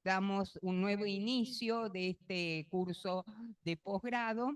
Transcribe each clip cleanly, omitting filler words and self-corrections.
Damos un nuevo inicio de este curso de posgrado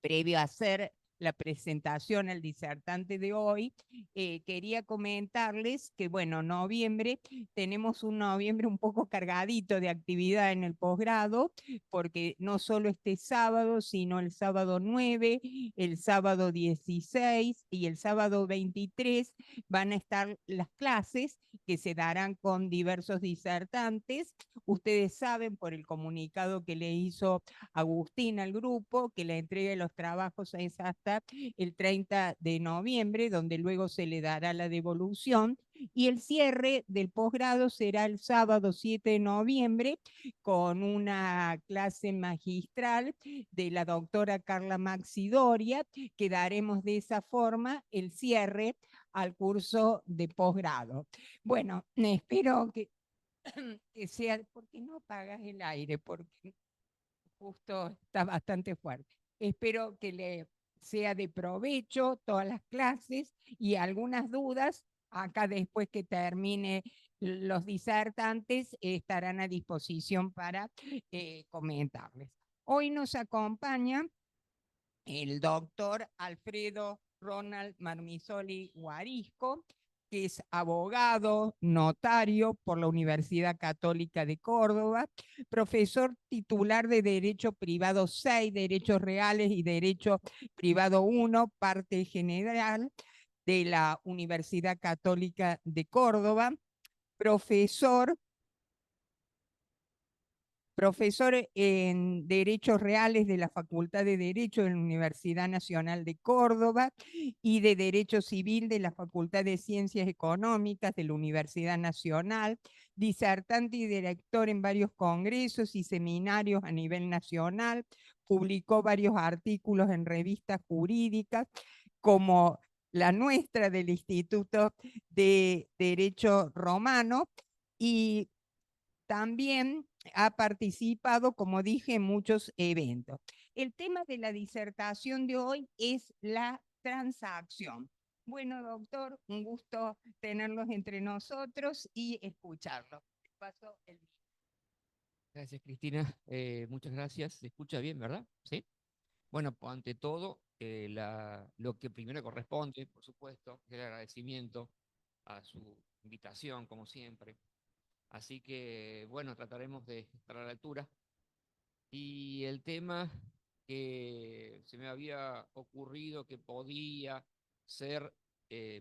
previo a hacer la presentación al disertante de hoy. Quería comentarles que, bueno, noviembre, tenemos un noviembre un poco cargadito de actividad en el posgrado, porque no solo este sábado, sino el sábado 9, el sábado 16 y el sábado 23 van a estar las clases que se darán con diversos disertantes. Ustedes saben por el comunicado que le hizo Agustín al grupo que la entrega de los trabajos es hasta el 30 de noviembre, donde luego se le dará la devolución. Y el cierre del posgrado será el sábado 7 de noviembre con una clase magistral de la doctora Carla Maxidoria, que daremos de esa forma el cierre al curso de posgrado. Bueno, espero que sea, ¿por qué no apagas el aire? Porque justo está bastante fuerte. Espero que le sea de provecho todas las clases y algunas dudas. Acá después que termine los disertantes estarán a disposición para comentarles. Hoy nos acompaña el doctor Alfredo Ronald Marmisoli Guarisco, que es abogado, notario por la Universidad Católica de Córdoba, profesor titular de Derecho Privado 6, Derechos Reales y Derecho Privado 1, parte general de la Universidad Católica de Córdoba, profesor profesor en Derechos Reales de la Facultad de Derecho de la Universidad Nacional de Córdoba y de Derecho Civil de la Facultad de Ciencias Económicas de la Universidad Nacional, disertante y director en varios congresos y seminarios a nivel nacional, publicó varios artículos en revistas jurídicas como la nuestra del Instituto de Derecho Romano y también ha participado, como dije, en muchos eventos. El tema de la disertación de hoy es la transacción. Bueno, doctor, un gusto tenerlos entre nosotros y escucharlos. Paso el... Gracias, Cristina. Muchas gracias. Se escucha bien, ¿verdad? Sí. Bueno, pues, ante todo, lo que primero corresponde, por supuesto, es el agradecimiento a su invitación, como siempre. Así que, bueno, trataremos de estar a la altura. Y el tema que se me había ocurrido que podía ser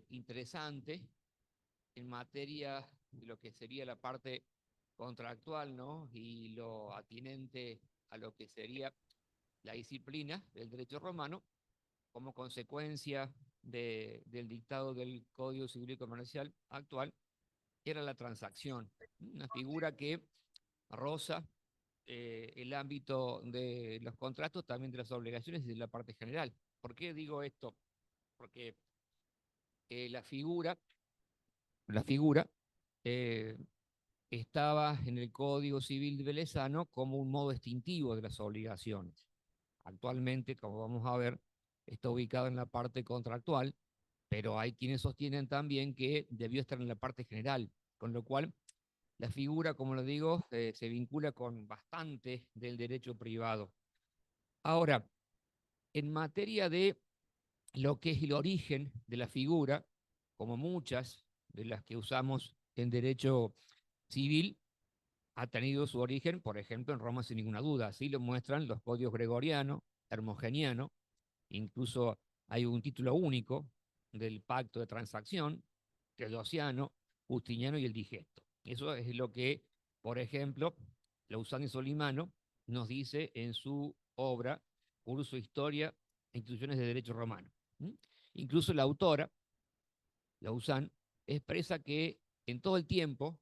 interesante en materia de lo que sería la parte contractual, ¿no? Y lo atinente a lo que sería la disciplina del derecho romano como consecuencia del dictado del Código Civil y Comercial actual, era la transacción, una figura que roza el ámbito de los contratos, también de las obligaciones y de la parte general. ¿Por qué digo esto? Porque la figura eh, estaba en el Código Civil velezano como un modo extintivo de las obligaciones. Actualmente, como vamos a ver, está ubicado en la parte contractual, pero hay quienes sostienen también que debió estar en la parte general, con lo cual la figura, como lo digo, se vincula con bastante del derecho privado. Ahora, en materia de lo que es el origen de la figura, como muchas de las que usamos en derecho civil, ha tenido su origen, por ejemplo, en Roma sin ninguna duda. Así lo muestran los códigos gregoriano, hermogeniano, incluso hay un título único del pacto de transacción, Teodosiano, Justiniano y el digesto. Eso es lo que, por ejemplo, Lausani Solimano nos dice en su obra Curso Historia e Instituciones de Derecho Romano. ¿Mm? Incluso la autora, Lausanne, expresa que en todo el tiempo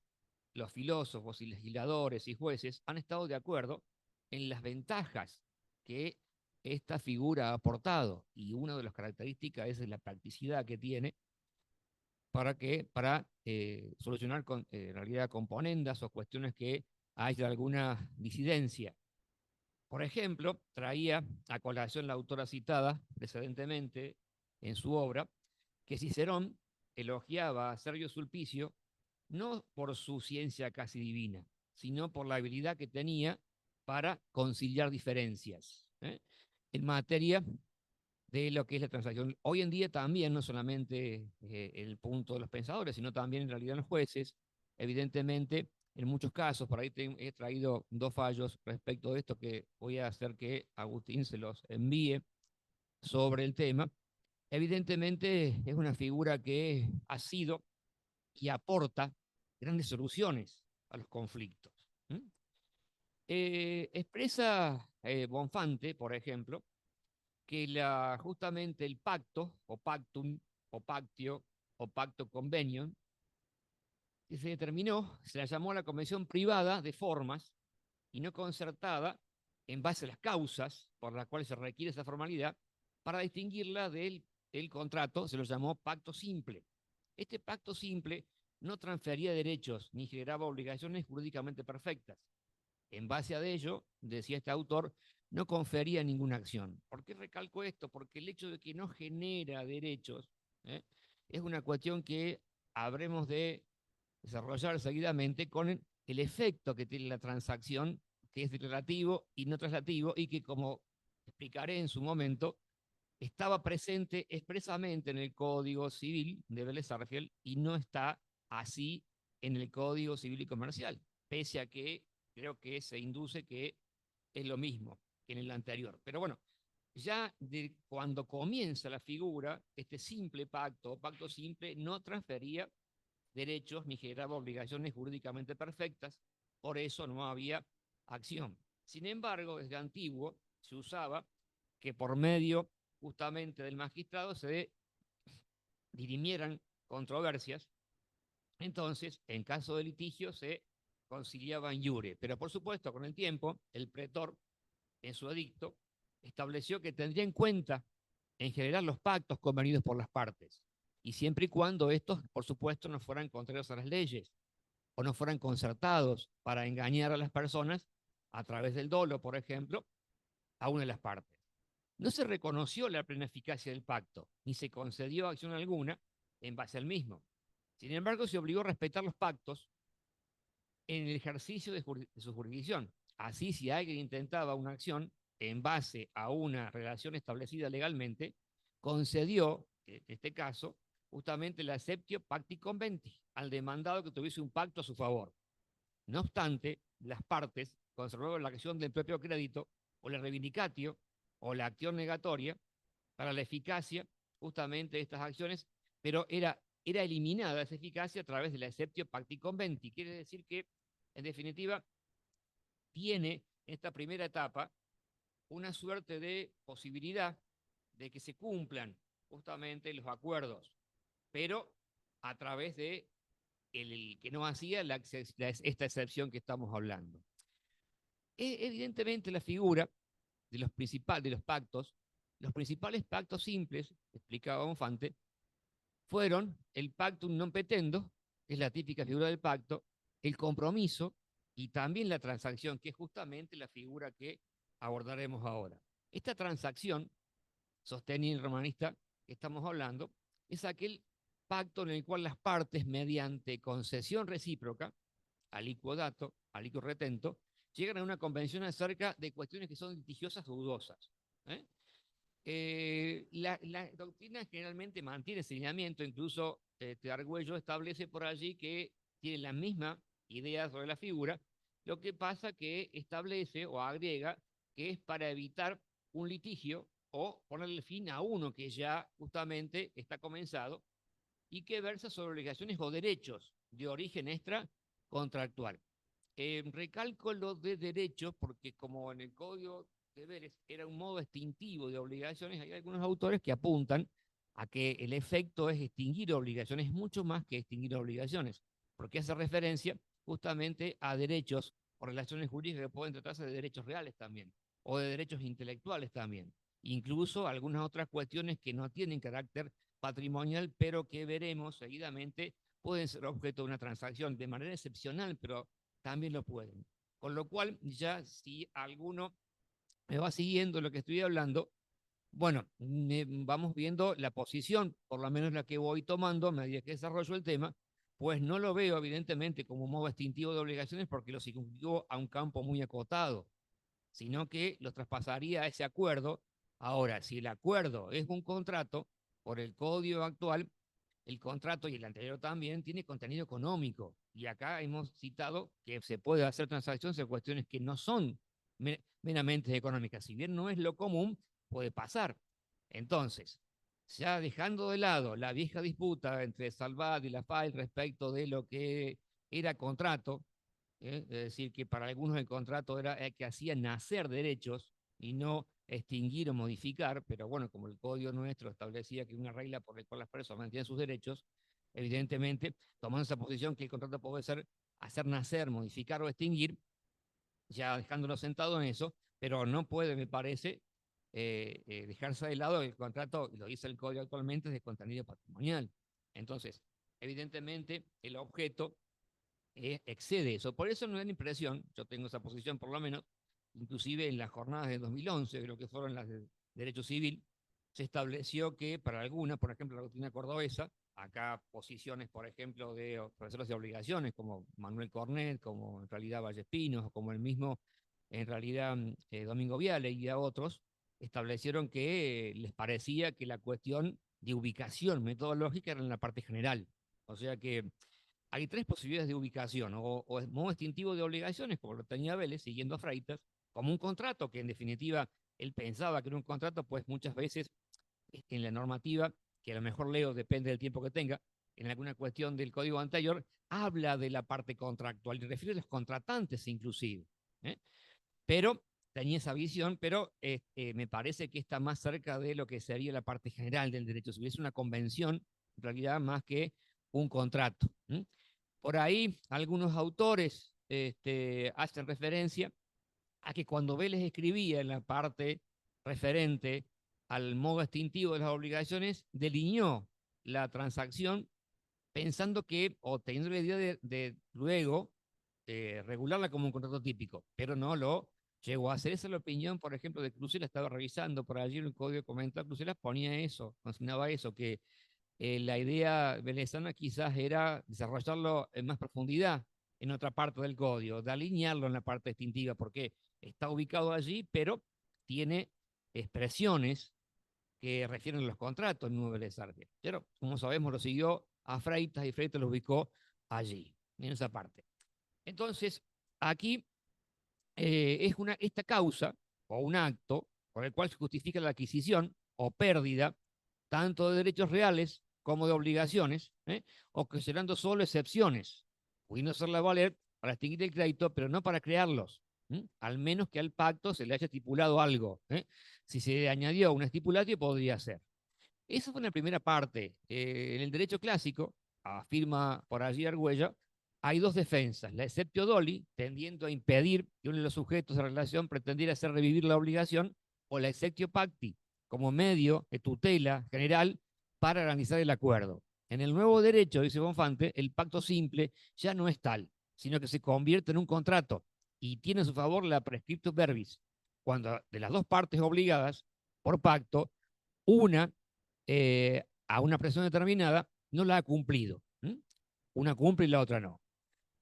los filósofos y legisladores y jueces han estado de acuerdo en las ventajas que esta figura ha aportado, y una de las características es la practicidad que tiene para solucionar en realidad componendas o cuestiones que haya alguna disidencia. Por ejemplo, traía a colación la autora citada precedentemente en su obra que Cicerón elogiaba a Sergio Sulpicio no por su ciencia casi divina, sino por la habilidad que tenía para conciliar diferencias, ¿eh? En materia de lo que es la transacción. Hoy en día también, no solamente el punto de los pensadores, sino también en realidad los jueces, evidentemente, en muchos casos, por ahí he traído dos fallos respecto de esto que voy a hacer que Agustín se los envíe sobre el tema. Evidentemente es una figura que ha sido y aporta grandes soluciones a los conflictos. Expresa Bonfante, por ejemplo, que justamente el pacto, o pactum, o pactio, o pacto convenio, que se determinó, se la llamó la convención privada de formas y no concertada en base a las causas por las cuales se requiere esa formalidad, para distinguirla del el contrato, se lo llamó pacto simple. Este pacto simple no transfería derechos ni generaba obligaciones jurídicamente perfectas. En base a ello, decía este autor, no confería ninguna acción. ¿Por qué recalco esto? Porque el hecho de que no genera derechos, ¿eh?, es una cuestión que habremos de desarrollar seguidamente con el efecto que tiene la transacción, que es declarativo y no translativo, y que, como explicaré en su momento, estaba presente expresamente en el Código Civil de Vélez Sarsfield y no está así en el Código Civil y Comercial, pese a que creo que se induce que es lo mismo que en el anterior. Pero bueno, ya de cuando comienza la figura, este simple pacto, pacto simple, no transfería derechos ni generaba obligaciones jurídicamente perfectas, por eso no había acción. Sin embargo, desde antiguo se usaba que por medio justamente del magistrado se dirimieran controversias. Entonces, en caso de litigio, se conciliaba in iure. Pero por supuesto, con el tiempo, el pretor, en su edicto, estableció que tendría en cuenta, en general, los pactos convenidos por las partes, y siempre y cuando estos, por supuesto, no fueran contrarios a las leyes o no fueran concertados para engañar a las personas a través del dolo, por ejemplo, a una de las partes. No se reconoció la plena eficacia del pacto, ni se concedió acción alguna en base al mismo. Sin embargo, se obligó a respetar los pactos en el ejercicio de su jurisdicción. Así, si alguien intentaba una acción en base a una relación establecida legalmente, concedió, en este caso, justamente el acceptio pacti conventi al demandado que tuviese un pacto a su favor. No obstante, las partes conservaron la acción del propio crédito o la reivindicatio o la acción negatoria para la eficacia justamente de estas acciones, pero era eliminada esa eficacia a través de la exceptio pacti conventi. Quiere decir que, en definitiva, tiene esta primera etapa una suerte de posibilidad de que se cumplan justamente los acuerdos, pero a través de el que no hacía esta excepción que estamos hablando. Evidentemente la figura de los principales pactos simples, explicaba Bonfante, fueron el pactum non petendo, que es la típica figura del pacto, el compromiso y también la transacción, que es justamente la figura que abordaremos ahora. Esta transacción, sostenida en el romanista que estamos hablando, es aquel pacto en el cual las partes, mediante concesión recíproca, aliquo dato, aliquo retento, llegan a una convención acerca de cuestiones que son litigiosas o dudosas. La doctrina generalmente mantiene ese lineamiento, incluso Argüello establece por allí que tiene la misma idea sobre la figura, lo que pasa que establece o agrega que es para evitar un litigio o ponerle fin a uno que ya justamente está comenzado y que versa sobre obligaciones o derechos de origen extracontractual. Recalco lo de derechos porque, como en el Código de Vélez era un modo extintivo de obligaciones, hay algunos autores que apuntan a que el efecto es extinguir obligaciones mucho más que extinguir obligaciones, porque hace referencia justamente a derechos o relaciones jurídicas que pueden tratarse de derechos reales también, o de derechos intelectuales también, incluso algunas otras cuestiones que no tienen carácter patrimonial, pero que veremos seguidamente pueden ser objeto de una transacción de manera excepcional, pero también lo pueden. Con lo cual, ya si alguno me va siguiendo lo que estoy hablando, bueno, vamos viendo la posición, por lo menos la que voy tomando a medida que desarrollo el tema, pues no lo veo evidentemente como un modo extintivo de obligaciones porque lo circunscribo a un campo muy acotado, sino que lo traspasaría a ese acuerdo. Ahora, si el acuerdo es un contrato, por el código actual, el contrato y el anterior también tiene contenido económico. Y acá hemos citado que se puede hacer transacciones en cuestiones que no son meramente económicas. Si bien no es lo común, puede pasar. Entonces, ya dejando de lado la vieja disputa entre Salvat y la FAI respecto de lo que era contrato, es decir, que para algunos el contrato era el que hacía nacer derechos y no extinguir o modificar, pero bueno, como el código nuestro establecía que una regla por la cual las personas mantienen sus derechos, evidentemente, tomando esa posición que el contrato puede ser hacer nacer, modificar o extinguir, ya dejándolo sentado en eso, pero no puede, me parece, dejarse de lado el contrato, lo dice el código actualmente, es de contenido patrimonial. Entonces, evidentemente, el objeto excede eso. Por eso no da la impresión, yo tengo esa posición por lo menos, inclusive en las jornadas de 2011, creo que fueron las de Derecho Civil, se estableció que para algunas, por ejemplo, la doctrina cordobesa, acá posiciones, por ejemplo, de profesores de obligaciones, como Manuel Cornet, como en realidad Vallespinos, o como el mismo, en realidad, Domingo Viale y a otros, establecieron que les parecía que la cuestión de ubicación metodológica era en la parte general. O sea que hay tres posibilidades de ubicación, o es modo extintivo de obligaciones, como lo tenía Vélez, siguiendo a Freitas, como un contrato, que en definitiva él pensaba que era un contrato, pues muchas veces en la normativa, que a lo mejor leo, depende del tiempo que tenga, en alguna cuestión del código anterior, habla de la parte contractual, y refiere a los contratantes inclusive. ¿eh? Pero tenía esa visión, pero me parece que está más cerca de lo que sería la parte general del derecho civil. Es una convención, en realidad, más que un contrato. Por ahí algunos autores hacen referencia a que cuando Vélez escribía en la parte referente al modo extintivo de las obligaciones, delineó la transacción pensando que, o teniendo la idea de luego regularla como un contrato típico, pero no lo llegó a hacer. Esa es la opinión, por ejemplo, de Crucela. Estaba revisando por allí en el código comentar, Crucela ponía eso, consignaba eso, que la idea venezolana quizás era desarrollarlo en más profundidad en otra parte del código, de alinearlo en la parte distintiva, porque está ubicado allí, pero tiene expresiones que refieren a los contratos en Nuevo Vélez Arfiel. Pero, como sabemos, lo siguió a Freitas y Freitas lo ubicó allí, en esa parte. Entonces, aquí esta causa o un acto por el cual se justifica la adquisición o pérdida tanto de derechos reales como de obligaciones, ocasionando solo excepciones, pudiendo hacerla valer para extinguir el crédito, pero no para crearlos, al menos que al pacto se le haya estipulado algo. Si se añadió un estipulativo, podría ser. Esa fue la primera parte. En el derecho clásico, afirma por allí Argüello, hay dos defensas. La exceptio doli, tendiendo a impedir que uno de los sujetos de relación pretendiera hacer revivir la obligación, o la exceptio pacti, como medio de tutela general para organizar el acuerdo. En el nuevo derecho, dice Bonfante, el pacto simple ya no es tal, sino que se convierte en un contrato y tiene a su favor la prescriptus verbis, cuando de las dos partes obligadas por pacto, una a una presión determinada, no la ha cumplido. Una cumple y la otra no.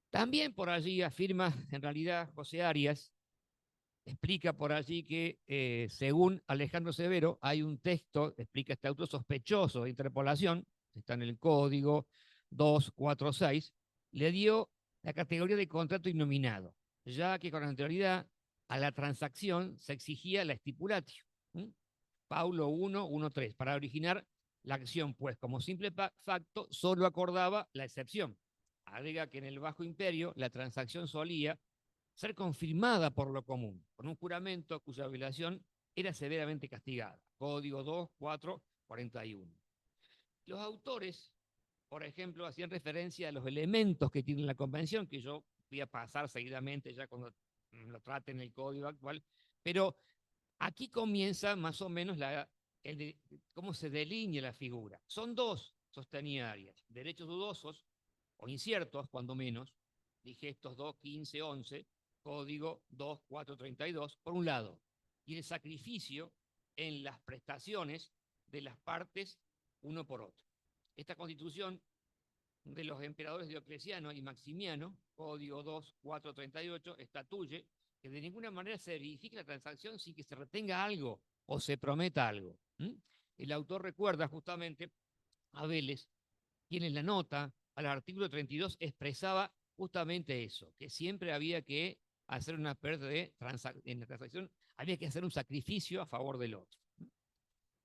También por allí afirma, en realidad, José Arias, explica por allí que, según Alejandro Severo, hay un texto, explica este auto sospechoso de interpolación, está en el código 246, le dio la categoría de contrato innominado, ya que con anterioridad a la transacción se exigía la estipulatio. Paulo 1.1.3, para originar la acción, pues como simple facto solo acordaba la excepción. Agrega que en el Bajo Imperio la transacción solía ser confirmada por lo común, con un juramento cuya violación era severamente castigada. Código 2.4.41. Los autores, por ejemplo, hacían referencia a los elementos que tiene la convención, que yo voy a pasar seguidamente ya cuando lo trate en el código actual, pero aquí comienza más o menos cómo se delinea la figura. Son dos, sostenía Arias, derechos dudosos o inciertos, cuando menos, dije estos 2, 15, 11, código 2, 4, 32, por un lado, y el sacrificio en las prestaciones de las partes uno por otro. Esta constitución de los emperadores Diocleciano y Maximiano, Código 2.438, estatuye que de ninguna manera se verifique la transacción sin que se retenga algo o se prometa algo. El autor recuerda justamente a Vélez, quien en la nota al artículo 32 expresaba justamente eso, que siempre había que hacer una pérdida en la transacción, había que hacer un sacrificio a favor del otro.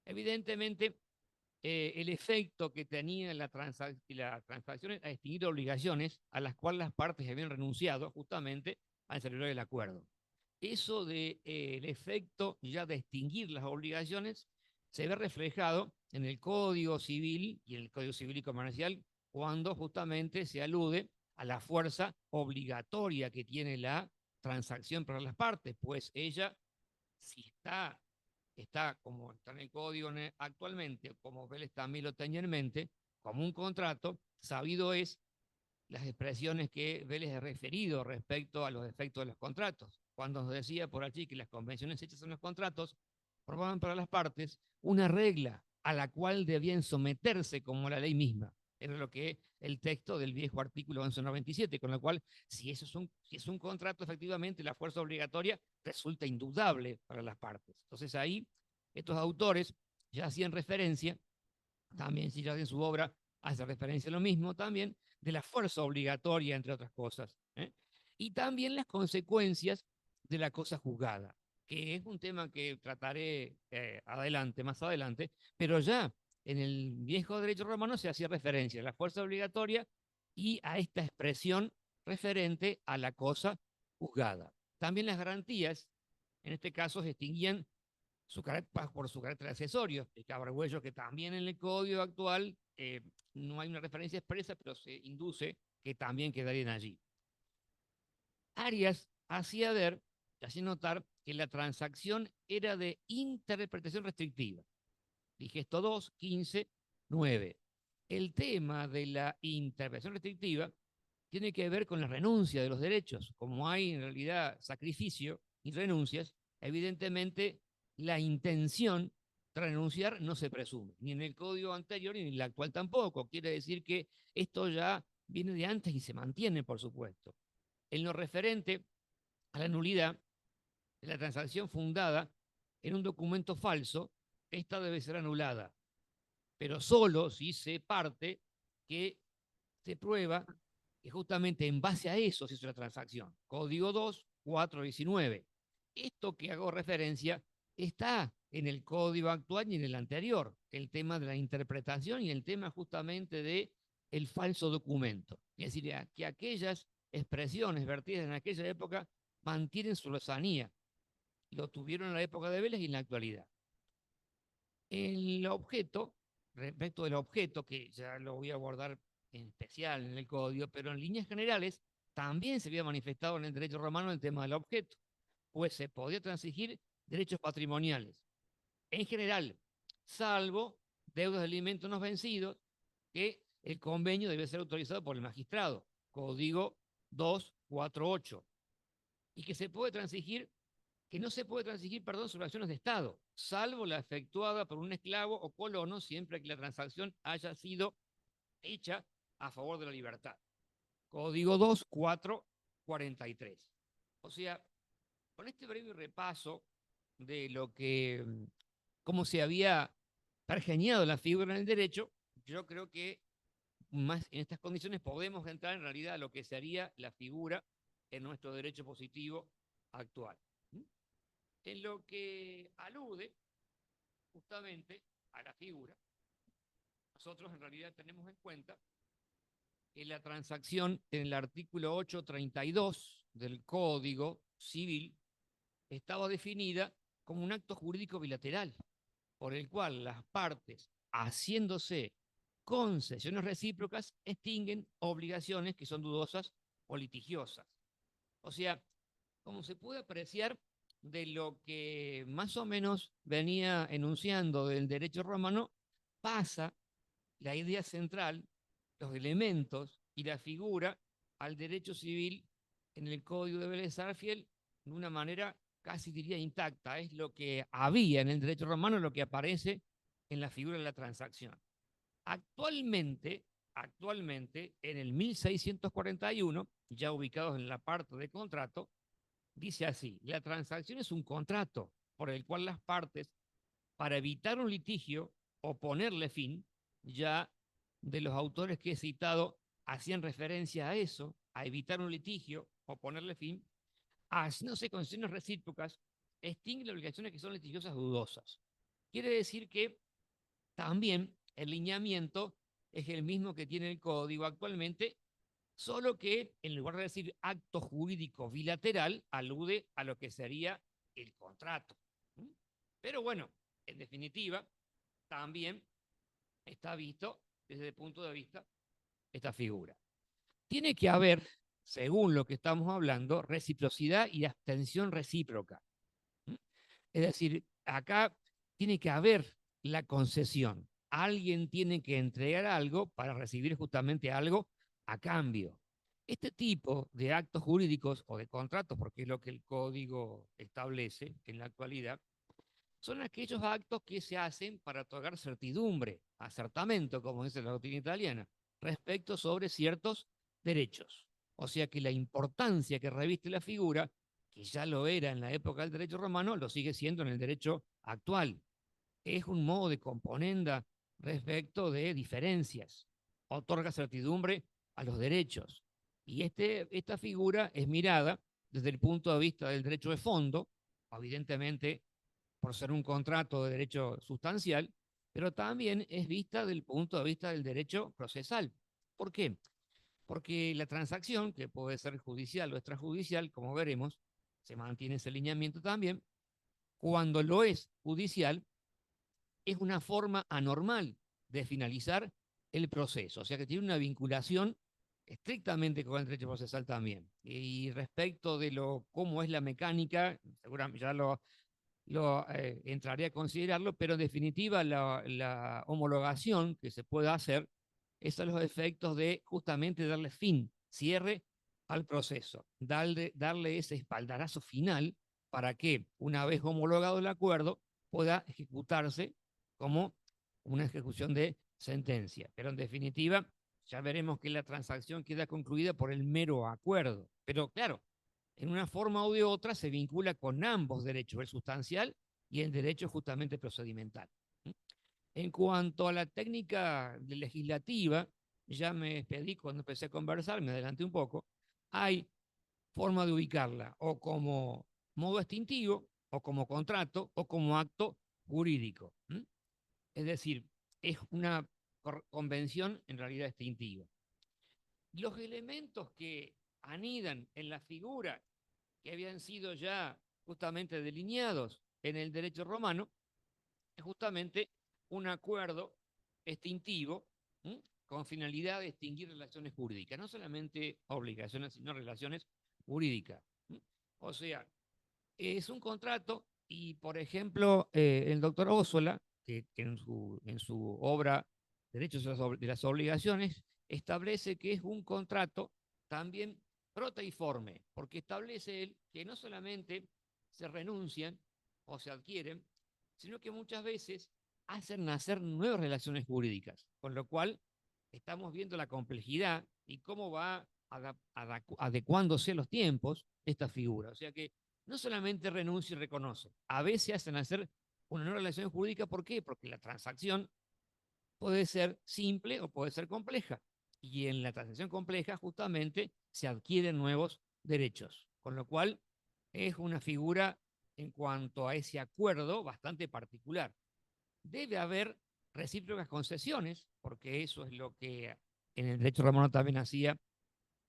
Evidentemente, el efecto que tenía la transacción era extinguir obligaciones a las cuales las partes habían renunciado justamente al celebrar el acuerdo. Eso de el efecto ya de extinguir las obligaciones se ve reflejado en el Código Civil y en el Código Civil y Comercial cuando justamente se alude a la fuerza obligatoria que tiene la transacción para las partes, pues ella, si está como está en el código actualmente, como Vélez también lo tenía en mente, como un contrato, sabido es las expresiones que Vélez ha referido respecto a los efectos de los contratos. Cuando nos decía por allí que las convenciones hechas en los contratos formaban para las partes una regla a la cual debían someterse como la ley misma. Era lo que el texto del viejo artículo 1197, con lo cual, si es un contrato, efectivamente, la fuerza obligatoria resulta indudable para las partes. Entonces ahí, estos autores ya hacían referencia, también si ya en su obra hace referencia a lo mismo, también de la fuerza obligatoria, entre otras cosas, ¿eh? Y también las consecuencias de la cosa juzgada, que es un tema que trataré más adelante, pero ya en el viejo derecho romano se hacía referencia a la fuerza obligatoria y a esta expresión referente a la cosa juzgada. También las garantías, en este caso, se extinguían por su carácter accesorio. Explicaba Argüello que también en el código actual no hay una referencia expresa, pero se induce que también quedarían allí. Arias hacía ver, hacía notar que la transacción era de interpretación restrictiva. Digesto 2, 15, 9. El tema de la interpretación restrictiva tiene que ver con la renuncia de los derechos. Como hay en realidad sacrificio y renuncias, evidentemente la intención de renunciar no se presume, ni en el código anterior ni en el actual tampoco. Quiere decir que esto ya viene de antes y se mantiene, por supuesto. En lo referente a la nulidad de la transacción fundada en un documento falso, esta debe ser anulada, pero solo si se parte que se prueba que justamente en base a eso se hizo la transacción. Código 2, 419. Esto que hago referencia está en el código actual y en el anterior, el tema de la interpretación y el tema justamente de el falso documento. Es decir, que aquellas expresiones vertidas en aquella época mantienen su lozanía. Lo tuvieron en la época de Vélez y en la actualidad. El objeto, respecto del objeto, que ya lo voy a abordar en especial en el código, pero en líneas generales también se había manifestado en el derecho romano el tema del objeto, pues se podía transigir derechos patrimoniales, en general, salvo deudas de alimentos no vencidos, que el convenio debe ser autorizado por el magistrado, código 248, y que se puede transigir que no se puede transigir, perdón, sobre acciones de Estado, salvo la efectuada por un esclavo o colono, siempre que la transacción haya sido hecha a favor de la libertad. Código 2.4.43. O sea, con este breve repaso de lo que, cómo se había pergeñado la figura en el derecho, yo creo que más en estas condiciones podemos entrar en realidad a lo que sería la figura en nuestro derecho positivo actual. En lo que alude justamente a la figura, nosotros en realidad tenemos en cuenta que la transacción en el artículo 832 del Código Civil estaba definida como un acto jurídico bilateral, por el cual las partes, haciéndose concesiones recíprocas, extinguen obligaciones que son dudosas o litigiosas. O sea, como se puede apreciar de lo que más o menos venía enunciando del derecho romano, pasa la idea central, los elementos y la figura al derecho civil en el Código de Vélez Sarsfield de una manera casi diría intacta. Es lo que había en el derecho romano, lo que aparece en la figura de la transacción. Actualmente actualmente, en el 1641, ya ubicados en la parte de contrato, dice así: la transacción es un contrato por el cual las partes, para evitar un litigio o ponerle fin, ya de los autores que he citado hacían referencia a eso, a evitar un litigio o ponerle fin, haciéndose concesiones recíprocas, extingue las obligaciones que son litigiosas dudosas. Quiere decir que también el lineamiento es el mismo que tiene el código actualmente, solo que en lugar de decir acto jurídico bilateral, alude a lo que sería el contrato. Pero bueno, en definitiva, también está visto desde el punto de vista esta figura. Tiene que haber, según lo que estamos hablando, reciprocidad y abstención recíproca. Es decir, acá tiene que haber la concesión. Alguien tiene que entregar algo para recibir justamente algo a cambio. Este tipo de actos jurídicos o de contratos, porque es lo que el código establece en la actualidad, son aquellos actos que se hacen para otorgar certidumbre, acertamento, como dice la doctrina italiana, respecto sobre ciertos derechos. O sea que la importancia que reviste la figura, que ya lo era en la época del derecho romano, lo sigue siendo en el derecho actual. Es un modo de componenda respecto de diferencias. Otorga certidumbre a los derechos. Y esta figura es mirada desde el punto de vista del derecho de fondo, evidentemente por ser un contrato de derecho sustancial, pero también es vista desde el punto de vista del derecho procesal. ¿Por qué? Porque la transacción, que puede ser judicial o extrajudicial, como veremos, se mantiene ese lineamiento también, cuando lo es judicial, es una forma anormal de finalizar el proceso, o sea que tiene una vinculación estrictamente con el derecho procesal también. Y respecto de cómo es la mecánica, seguramente ya lo entraré a considerarlo, pero en definitiva la homologación que se puede hacer es a los efectos de justamente darle fin, cierre al proceso, darle ese espaldarazo final para que, una vez homologado el acuerdo, pueda ejecutarse como una ejecución de sentencia. Pero en definitiva, ya veremos que la transacción queda concluida por el mero acuerdo. Pero claro, en una forma u de otra se vincula con ambos derechos, el sustancial y el derecho justamente procedimental. En cuanto a la técnica legislativa, ya me despedí cuando empecé a conversar, me adelanté un poco, hay forma de ubicarla o como modo extintivo, o como contrato, o como acto jurídico. Es decir, es una convención en realidad extintiva. Los elementos que anidan en la figura que habían sido ya justamente delineados en el derecho romano, es justamente un acuerdo extintivo, con finalidad de extinguir relaciones jurídicas, no solamente obligaciones, sino relaciones jurídicas. O sea, es un contrato y, por ejemplo, el doctor Ossola, que en su obra Derechos de las Obligaciones, establece que es un contrato también proteiforme, porque establece él que no solamente se renuncian o se adquieren, sino que muchas veces hacen nacer nuevas relaciones jurídicas, con lo cual estamos viendo la complejidad y cómo va adecuándose a los tiempos esta figura. O sea que no solamente renuncia y reconoce, a veces hacen hacer una nueva relación jurídica. ¿Por qué? Porque la transacción puede ser simple o puede ser compleja. Y en la transacción compleja justamente se adquieren nuevos derechos. Con lo cual es una figura en cuanto a ese acuerdo bastante particular. Debe haber recíprocas concesiones, porque eso es lo que en el derecho romano también hacía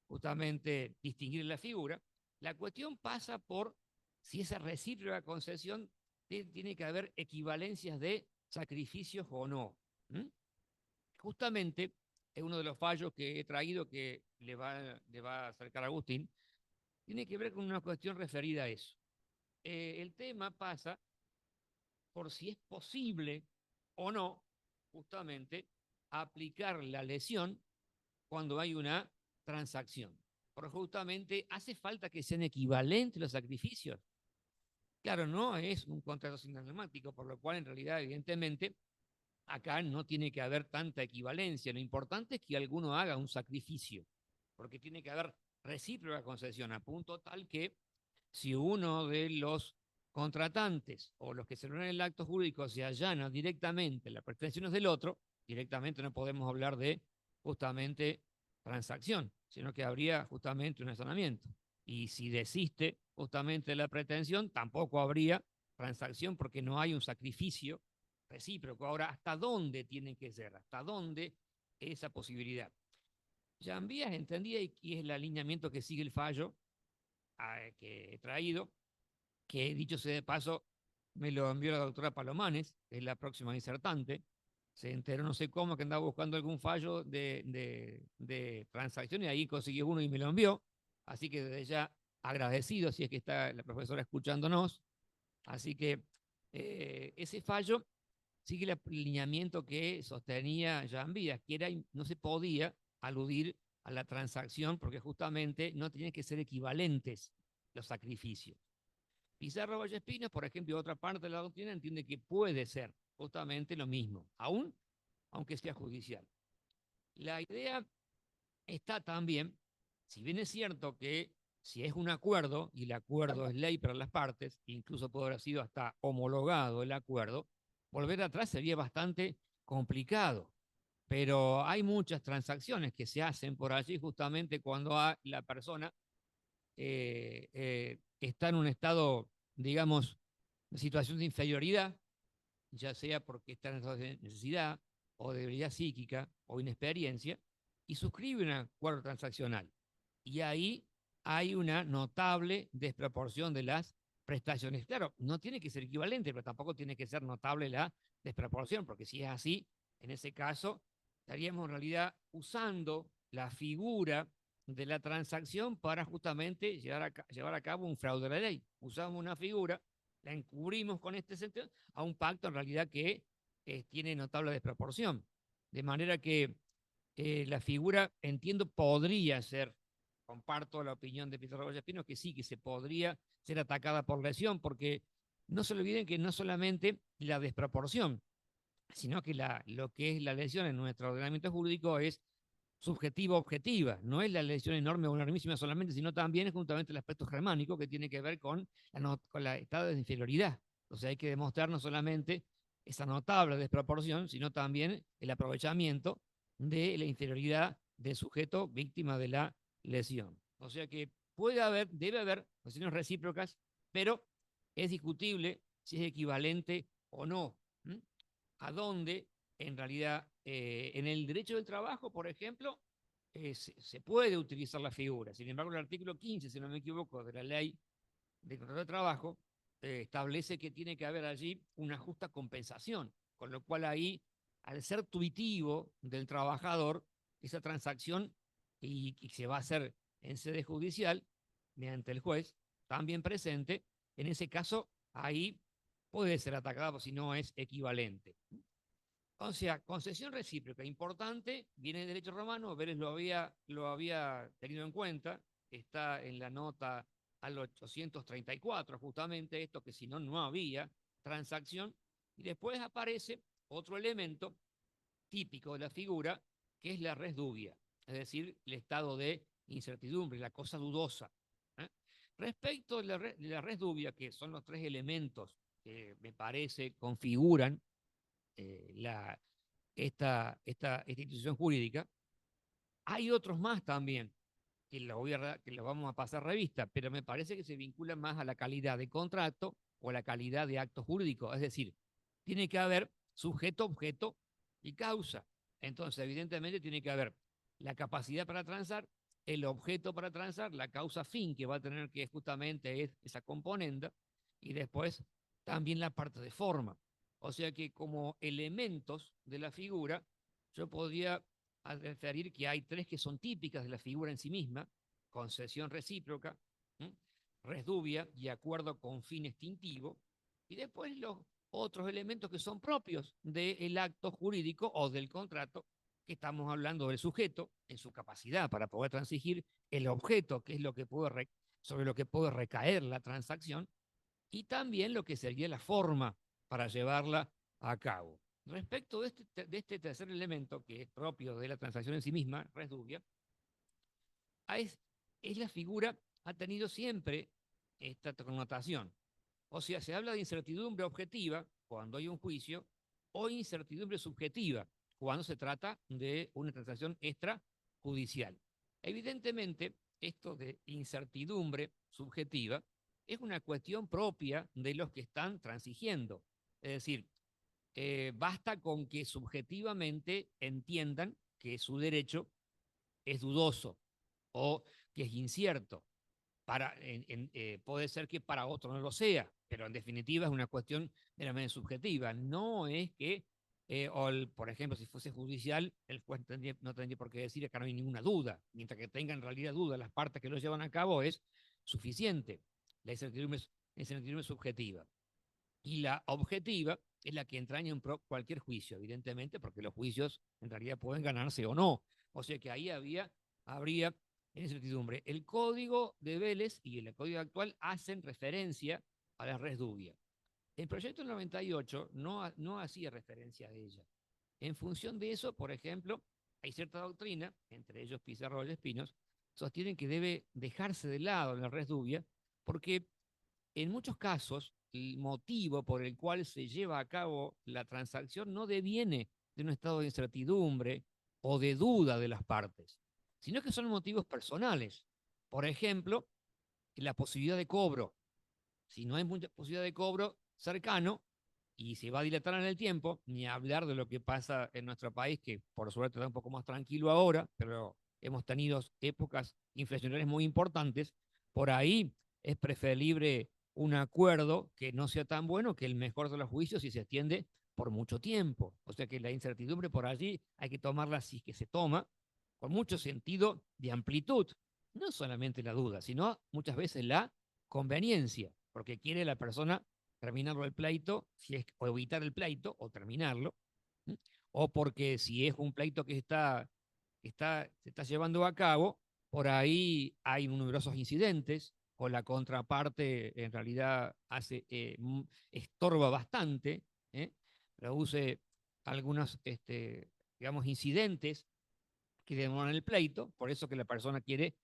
justamente distinguir la figura. La cuestión pasa por si esa recíproca concesión tiene que haber equivalencias de sacrificios o no. Justamente es uno de los fallos que he traído que le va a acercar a Agustín, tiene que ver con una cuestión referida a eso. El tema pasa por si es posible o no, justamente, aplicar la lesión cuando hay una transacción. Porque justamente hace falta que sean equivalentes los sacrificios. Claro, no es un contrato sintomático, por lo cual en realidad, evidentemente, acá no tiene que haber tanta equivalencia. Lo importante es que alguno haga un sacrificio, porque tiene que haber recíproca concesión, a punto tal que si uno de los contratantes o los que celebran el acto jurídico se allana directamente las pretensiones del otro, directamente no podemos hablar de justamente transacción, sino que habría justamente un allanamiento. Y si desiste justamente de la pretensión, tampoco habría transacción porque no hay un sacrificio recíproco. Ahora, ¿hasta dónde tiene que ser? ¿Hasta dónde esa posibilidad? Jambías entendía, y es el alineamiento que sigue el fallo que he traído, que dicho sea de paso, me lo envió la doctora Palomanes, que es la próxima disertante. Se enteró, no sé cómo, que andaba buscando algún fallo de transacción y ahí consiguió uno y me lo envió. Así que desde ya agradecido si es que está la profesora escuchándonos. Así que ese fallo sigue el alineamiento que sostenía Jean Vías, que era, no se podía aludir a la transacción porque justamente no tenían que ser equivalentes los sacrificios. Pizarro Vallespina, por ejemplo, y otra parte de la doctrina entiende que puede ser justamente lo mismo, aunque sea judicial. La idea está también, si bien es cierto que si es un acuerdo, y el acuerdo es ley para las partes, incluso puede haber sido hasta homologado el acuerdo, volver atrás sería bastante complicado. Pero hay muchas transacciones que se hacen por allí justamente cuando la persona está en un estado, digamos, de situación de inferioridad, ya sea porque está en estado de necesidad o de debilidad psíquica o inexperiencia, y suscribe un acuerdo transaccional. Y ahí hay una notable desproporción de las prestaciones. Claro, no tiene que ser equivalente, pero tampoco tiene que ser notable la desproporción, porque si es así, en ese caso, estaríamos en realidad usando la figura de la transacción para justamente llevar a cabo un fraude a la ley. Usamos una figura, la encubrimos con este sentido a un pacto en realidad que tiene notable desproporción. De manera que la figura, entiendo, podría ser, comparto la opinión de Pizarro Vallespino, que sí, que se podría ser atacada por lesión, porque no se olviden que no solamente la desproporción, sino que lo que es la lesión en nuestro ordenamiento jurídico es subjetiva objetiva, no es la lesión enorme o enormísima solamente, sino también es justamente el aspecto germánico que tiene que ver con la estado de inferioridad. O sea, hay que demostrar no solamente esa notable desproporción, sino también el aprovechamiento de la inferioridad del sujeto víctima de la lesión. O sea que debe haber lesiones recíprocas, pero es discutible si es equivalente o no. ¿Mm? A dónde en realidad en el derecho del trabajo, por ejemplo, se puede utilizar la figura. Sin embargo, el artículo 15, si no me equivoco, de la ley de contrato de trabajo, establece que tiene que haber allí una justa compensación, con lo cual ahí, al ser tuitivo del trabajador, esa transacción y se va a hacer en sede judicial, mediante el juez, también presente, en ese caso, ahí puede ser atacado si no es equivalente. O sea, concesión recíproca, importante, viene del derecho romano, Vélez lo había tenido en cuenta, está en la nota al 834, justamente esto, que si no, no había transacción, y después aparece otro elemento típico de la figura, que es la res dubia, es decir, el estado de incertidumbre, la cosa dudosa. ¿eh? Respecto de la res dubia, que son los tres elementos que me parece configuran esta institución jurídica. Hay otros más también que los vamos a pasar revista, pero me parece que se vinculan más a la calidad de contrato o a la calidad de acto jurídico. Es decir, tiene que haber sujeto, objeto y causa. Entonces, evidentemente, tiene que haber la capacidad para transar, el objeto para transar, la causa fin que va a tener que justamente es esa componente, y después también la parte de forma. O sea que como elementos de la figura, yo podría referir que hay tres que son típicas de la figura en sí misma: concesión recíproca, res dubia y acuerdo con fin extintivo, y después los otros elementos que son propios del acto jurídico o del contrato, que estamos hablando del sujeto en su capacidad para poder transigir, el objeto, que es sobre lo que puede recaer la transacción, y también lo que sería la forma para llevarla a cabo. Respecto de este tercer elemento, que es propio de la transacción en sí misma, res dubia, es la figura, ha tenido siempre esta connotación. O sea, se habla de incertidumbre objetiva cuando hay un juicio o incertidumbre subjetiva cuando se trata de una transacción extrajudicial. Evidentemente, esto de incertidumbre subjetiva es una cuestión propia de los que están transigiendo. Es decir, basta con que subjetivamente entiendan que su derecho es dudoso o que es incierto. Puede ser que para otro no lo sea, pero en definitiva es una cuestión meramente subjetiva. No es que, por ejemplo, si fuese judicial, el juez no tendría por qué decir que no hay ninguna duda. Mientras que tenga en realidad duda las partes que lo llevan a cabo, es suficiente. La incertidumbre subjetiva. Y la objetiva es la que entraña en cualquier juicio, evidentemente, porque los juicios en realidad pueden ganarse o no. O sea que ahí habría incertidumbre. El código de Vélez y el código actual hacen referencia a la res dubia. El proyecto del 98 no hacía referencia a ella. En función de eso, por ejemplo, hay cierta doctrina, entre ellos Pizarro y Espinos, sostienen que debe dejarse de lado la res dubia, porque en muchos casos el motivo por el cual se lleva a cabo la transacción no deviene de un estado de incertidumbre o de duda de las partes, sino que son motivos personales. Por ejemplo, la posibilidad de cobro. Si no hay mucha posibilidad de cobro cercano y se va a dilatar en el tiempo, ni hablar de lo que pasa en nuestro país, que por suerte está un poco más tranquilo ahora, pero hemos tenido épocas inflacionarias muy importantes, por ahí es preferible un acuerdo que no sea tan bueno que el mejor de los juicios si se extiende por mucho tiempo. O sea que la incertidumbre por allí hay que tomarla, si es que se toma, con mucho sentido de amplitud. No solamente la duda, sino muchas veces la conveniencia, porque quiere la persona terminarlo el pleito, o evitar el pleito, o terminarlo, o porque si es un pleito que se está llevando a cabo, por ahí hay numerosos incidentes, o la contraparte en realidad estorba bastante, produce algunos, digamos, incidentes que demoran el pleito, por eso que la persona quiere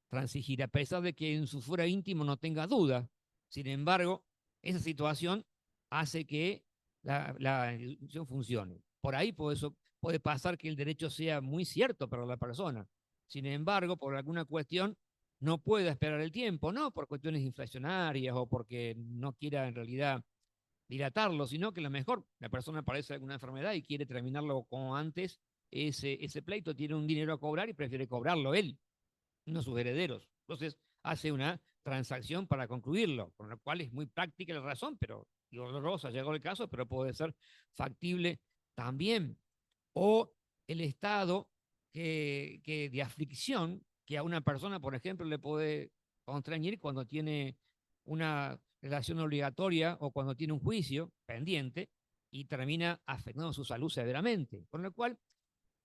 transigir, a pesar de que en su fuero íntimo no tenga duda. Sin embargo, esa situación hace que la institución funcione. Por ahí puede pasar que el derecho sea muy cierto para la persona. Sin embargo, por alguna cuestión, no pueda esperar el tiempo, no por cuestiones inflacionarias o porque no quiera en realidad dilatarlo, sino que a lo mejor la persona padece alguna enfermedad y quiere terminarlo como antes, ese pleito, tiene un dinero a cobrar y prefiere cobrarlo él, no sus herederos. Entonces hace una transacción para concluirlo, con lo cual es muy práctica la razón, pero dolorosa llegó el caso, pero puede ser factible también. O el estado de aflicción que a una persona, por ejemplo, le puede constreñir cuando tiene una relación obligatoria o cuando tiene un juicio pendiente y termina afectando su salud severamente. Con lo cual,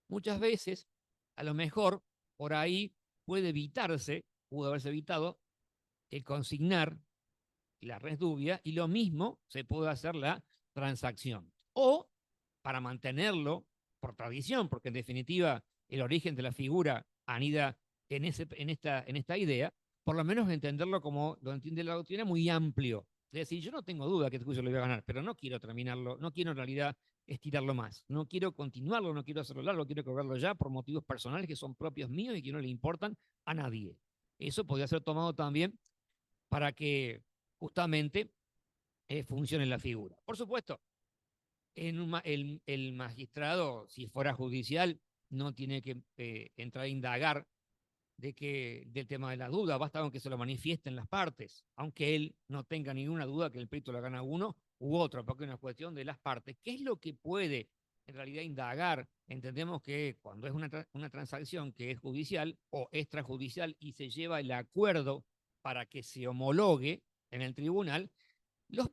muchas veces, a lo mejor, por ahí pudo haberse evitado el consignar la res dubia y lo mismo se puede hacer la transacción. O para mantenerlo por tradición, porque en definitiva el origen de la figura anida en esta idea, por lo menos entenderlo como lo entiende la doctrina, muy amplio. Es decir, yo no tengo duda que este juicio lo voy a ganar, pero no quiero terminarlo, no quiero en realidad estirarlo más, no quiero continuarlo, no quiero hacerlo largo, quiero cobrarlo ya por motivos personales que son propios míos y que no le importan a nadie. Eso podría ser tomado también para que justamente funcione la figura. Por supuesto, el magistrado, si fuera judicial, no tiene que entrar a indagar del tema de la duda, basta con que se lo manifiesten las partes, aunque él no tenga ninguna duda que el pleito lo gana uno u otro, porque es una cuestión de las partes. ¿Qué es lo que puede en realidad indagar? Entendemos que cuando es una transacción que es judicial o extrajudicial y se lleva el acuerdo para que se homologue en el tribunal, los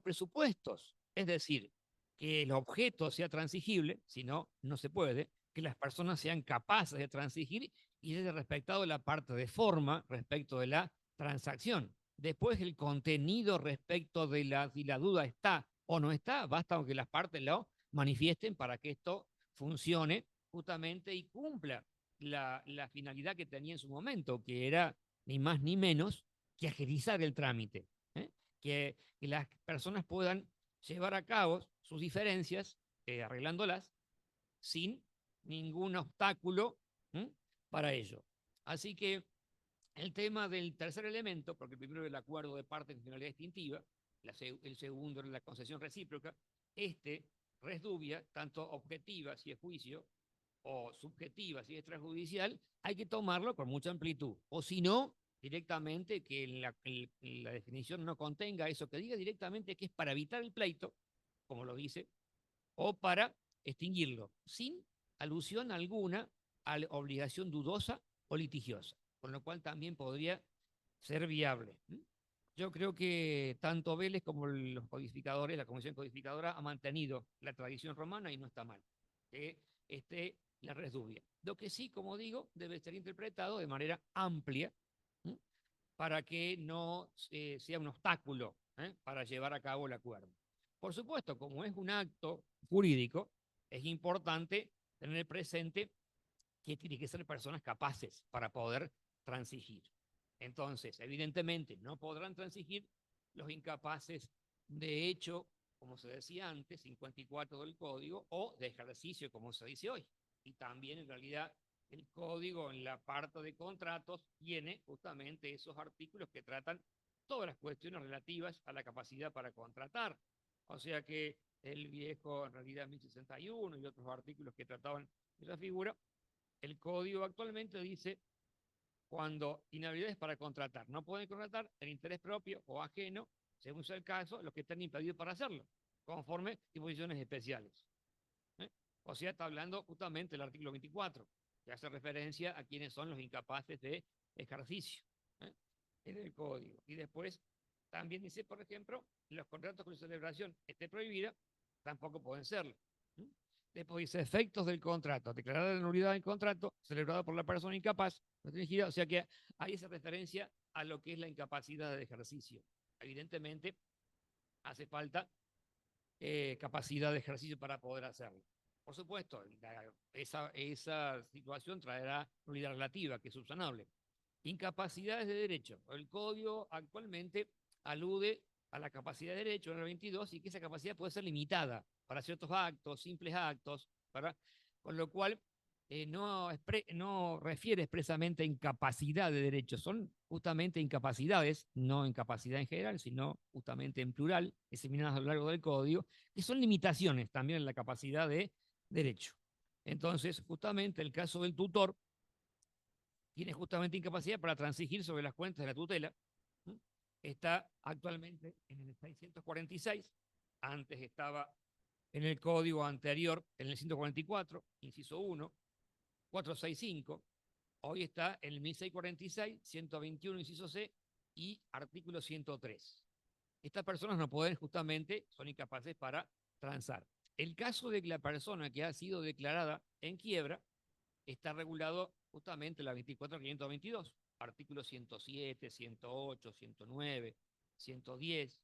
presupuestos, es decir, que el objeto sea transigible, si no, no se puede, que las personas sean capaces de transigir y haya respetado la parte de forma respecto de la transacción. Después el contenido respecto de si la duda está o no está, basta con que las partes lo manifiesten para que esto funcione justamente y cumpla la finalidad que tenía en su momento, que era ni más ni menos que agilizar el trámite, ¿eh? Que las personas puedan llevar a cabo sus diferencias, arreglándolas, sin ningún obstáculo, ¿m? Para ello. Así que el tema del tercer elemento, porque el primero era el acuerdo de parte con finalidad distintiva, el segundo era la concesión recíproca, este resdubia, tanto objetiva si es juicio, o subjetiva si es extrajudicial, hay que tomarlo con mucha amplitud. O si no, directamente que la definición no contenga eso, que diga directamente que es para evitar el pleito, como lo dice, o para extinguirlo, sin alusión alguna a la obligación dudosa o litigiosa, con lo cual también podría ser viable. Yo creo que tanto Vélez como los codificadores, la Comisión Codificadora, ha mantenido la tradición romana y no está mal que esté la res dubia. Lo que sí, como digo, debe ser interpretado de manera amplia, ¿m? Para que no sea un obstáculo, para llevar a cabo el acuerdo. Por supuesto, como es un acto jurídico, es importante tener presente que tiene que ser personas capaces para poder transigir. Entonces, evidentemente, no podrán transigir los incapaces de hecho, como se decía antes, 54 del código, o de ejercicio, como se dice hoy. Y también, en realidad, el código en la parte de contratos tiene justamente esos artículos que tratan todas las cuestiones relativas a la capacidad para contratar. O sea que el viejo, en realidad, 1061 y otros artículos que trataban esa figura, el código actualmente dice cuando inhabilidades para contratar. No pueden contratar en interés propio o ajeno, según sea el caso, los que están impedidos para hacerlo, conforme disposiciones especiales. ¿Eh? O sea, está hablando justamente del artículo 24, que hace referencia a quienes son los incapaces de ejercicio, ¿eh? En el código. Y después también dice, por ejemplo, los contratos con celebración esté prohibida, tampoco pueden serlo. ¿Eh? Después dice efectos del contrato, declarada la nulidad del contrato, celebrado por la persona incapaz, restringida, o sea que hay esa referencia a lo que es la incapacidad de ejercicio. Evidentemente, hace falta capacidad de ejercicio para poder hacerlo. Por supuesto, esa situación traerá nulidad relativa, que es subsanable. Incapacidades de derecho. El código actualmente alude a la capacidad de derecho en el 22 y que esa capacidad puede ser limitada para ciertos actos, simples actos, con lo cual no refiere expresamente a incapacidad de derecho, son justamente incapacidades, no incapacidad en general, sino justamente en plural, diseminadas a lo largo del código, que son limitaciones también en la capacidad de derecho. Entonces, justamente el caso del tutor tiene justamente incapacidad para transigir sobre las cuentas de la tutela. Está actualmente en el 646, antes estaba en el código anterior, en el 144, inciso 1, 465, hoy está en el 1646, 121, inciso C, y artículo 103. Estas personas no pueden justamente, son incapaces para transar. El caso de la persona que ha sido declarada en quiebra está regulado justamente en la 24.522, artículos 107, 108, 109, 110,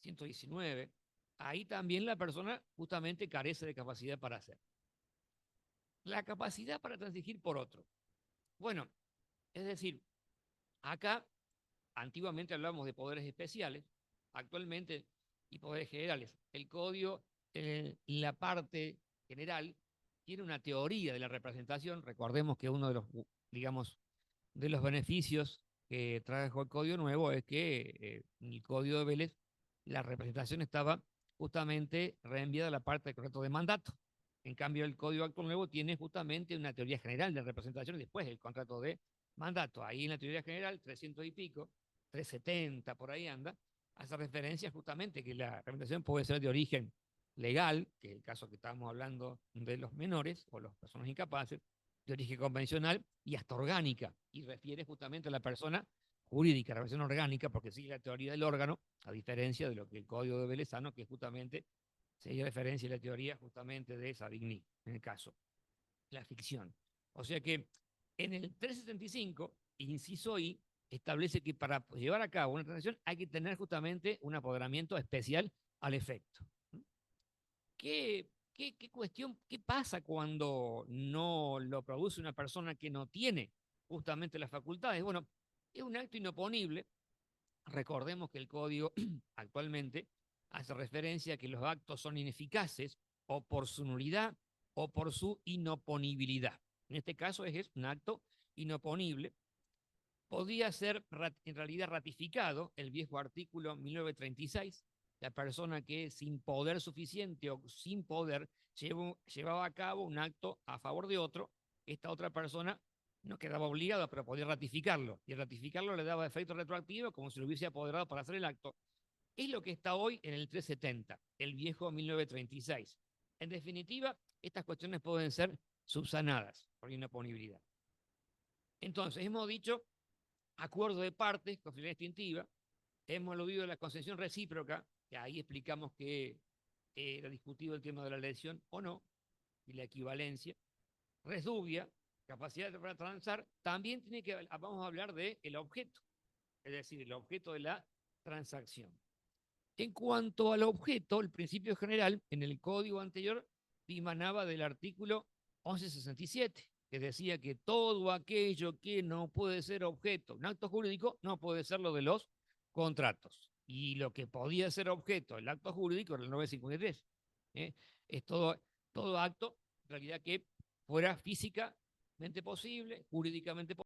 119. Ahí también la persona justamente carece de capacidad para hacer. La capacidad para transigir por otro. Bueno, es decir, acá antiguamente hablábamos de poderes especiales, actualmente y poderes generales. El código, la parte general, tiene una teoría de la representación. Recordemos que uno de los, digamos, de los beneficios que trajo el código nuevo es que en el código de Vélez la representación estaba justamente reenviada a la parte del contrato de mandato. En cambio, el código actual nuevo tiene justamente una teoría general de representación y después el contrato de mandato. Ahí en la teoría general, 300 y pico, 370, por ahí anda, hace referencia justamente que la representación puede ser de origen legal, que es el caso que estábamos hablando de los menores o las personas incapaces, de origen convencional y hasta orgánica, y refiere justamente a la persona jurídica, la relación orgánica, porque sigue la teoría del órgano, a diferencia de lo que el código de Velezano, que justamente se referencia a la teoría justamente de Savigny, en el caso, la ficción. O sea que en el 375, inciso I, establece que para llevar a cabo una transacción hay que tener justamente un apoderamiento especial al efecto. ¿Qué cuestión, qué pasa cuando no lo produce una persona que no tiene justamente las facultades? Bueno, es un acto inoponible. Recordemos que el código actualmente hace referencia a que los actos son ineficaces o por su nulidad o por su inoponibilidad. En este caso es un acto inoponible. Podía ser en realidad ratificado el viejo artículo 1936, la persona que sin poder suficiente o sin poder llevaba a cabo un acto a favor de otro, esta otra persona no quedaba obligada, pero podía ratificarlo, y ratificarlo le daba efecto retroactivo como si lo hubiese apoderado para hacer el acto. Es lo que está hoy en el 370, el viejo 1936. En definitiva, estas cuestiones pueden ser subsanadas por inoponibilidad. Entonces, hemos dicho acuerdo de partes con finalidad extintiva, hemos aludido a la concesión recíproca, que ahí explicamos que era discutido el tema de la elección o no, y la equivalencia. Res dubia, capacidad para transar, también tiene que, vamos a hablar del objeto, es decir, el objeto de la transacción. En cuanto al objeto, el principio general en el código anterior dimanaba del artículo 1167, que decía que todo aquello que no puede ser objeto, un acto jurídico, no puede ser lo de los contratos. Y lo que podía ser objeto del acto jurídico era el 953. Es todo acto, en realidad, que fuera físicamente posible, jurídicamente posible.